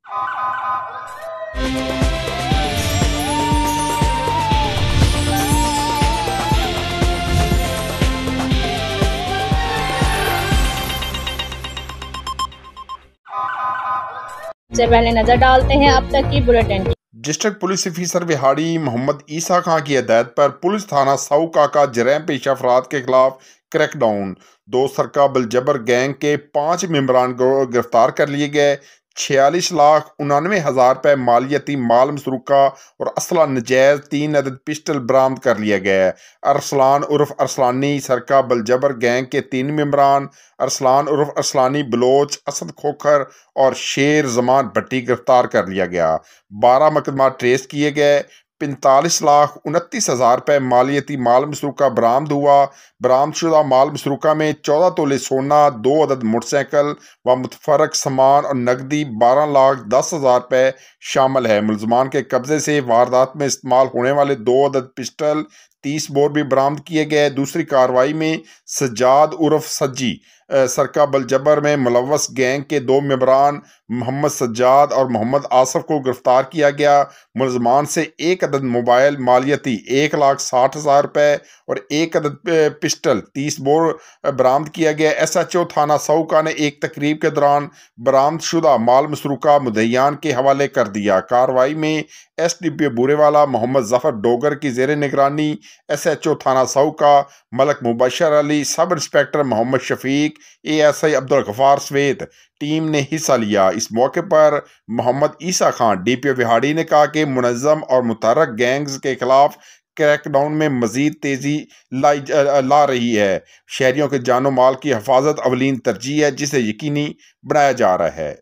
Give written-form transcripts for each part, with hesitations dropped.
سے پہلے نظر ڈالتے ہیں اب تک کی بلیٹن کی۔ ڈسٹرکٹ پولیس افیسر وہاڑی محمد عیسیٰ خان کی ہدایت پر پولیس تھانہ ساؤکا کا جرائم پیشہ افراد کے خلاف کریک ڈاؤن، 2 سرقہ بالجبر گینگ کے 5 ممبران کو گرفتار کر لیے گئے، 46,99,000 روپے مالیتی مال مسروقہ اور اسلحہ نجائز 3 عدد پسٹل برآمد کر لیا گیا ہے۔ ارسلان عرف ارسلانی سرقہ بالجبر گینگ کے 3 ممبران ارسلان عرف ارسلانی بلوچ، اسد کھوکھر اور شیر زمان بھٹی گرفتار کر لیا گیا۔ 12 مقدمات ٹریس کیے گئے، 45,29,000 روپے مالیتی مال مسروقہ برآمد ہوا۔ برآمد شدہ مال مسروقہ میں 14 تولے سونا، 2 عدد موٹر سائیکل و متفرق سامان اور نقدی 12,10,000 روپے شامل ہے۔ ملزمان کے قبضے سے واردات میں استعمال ہونے والے 2 عدد پسٹل، 30 بور بھی برآمد کیے گئے۔ دوسری کارروائی میں سجاد عرف سجی سرقہ بالجبر میں ملوث گینگ کے 2 ممبران محمد سجاد اور محمد آصف کو گرفتار کیا گیا۔ ملزمان سے 1 عدد موبائل مالیتی 1,60,000 روپے اور 1 عدد پسٹل 30 بور برآمد کیا گیا۔ SHO تھانہ ساؤکا نے ایک تقریب کے دوران برآمد شدہ مال مسروقہ مدعیان کے حوالے کر دیا۔ کارروائی میں SDPO بورے والا محمد ظفر ڈوگر کی زیر نگرانی SHO تھانہ ساؤکا ملک مبشر علی، سب انسپکٹر محمد شفیق، ASI عبدالغفار سویت ٹیم نے حصہ لیا۔ اس موقع پر محمد عیسیٰ خان DPO وہاڑی نے کہا کہ منظم اور متحرک گینگز کے خلاف کریک ڈاؤن میں مزید تیزی لا رہی ہے۔ شہریوں کے جان و مال کی حفاظت اولین ترجیح ہے، جسے یقینی بنایا جا رہا ہے۔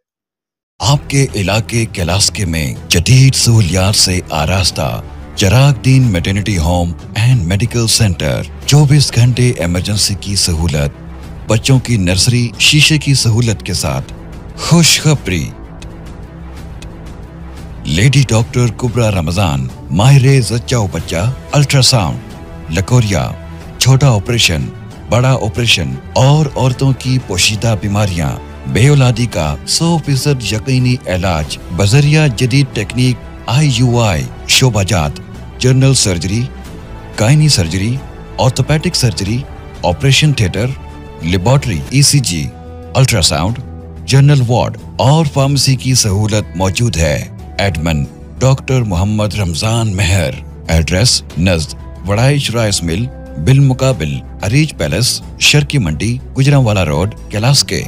آپ کے علاقے کلاسکے میں جدید سہولیات سے آراستہ Chiragh Din maternity home and medical centre, 24 گھنٹے ایمرجنسی کی سہولت، بچوں کی نرسری شیشے کی سہولت کے ساتھ۔ خوشخبری، لیڈی ڈاکٹر کبرا رمضان، ماہر زچہ و بچہ، الٹرا ساؤنڈ، لکوریا، چھوٹا آپریشن، بڑا آپریشن اور عورتوں کی پوشیدہ بیماریاں، بے اولادی کا 100% یقینی علاج بذریعہ جدید ٹیکنیک IUI، شعبہ جات، general surgery, گائنی surgery, orthopaedic surgery, operation theatre, laboratory, ECG، ultra sound, general ward اور فارمیسی کی سہولت موجود ہے۔ ایڈمن ڈاکٹر محمد رمضان مہر، ایڈریس نزد وڑائش رائس مل بالمقابل اریج پیلس، شرکی منڈی، گجرانوالہ روڈ، کلاسکے۔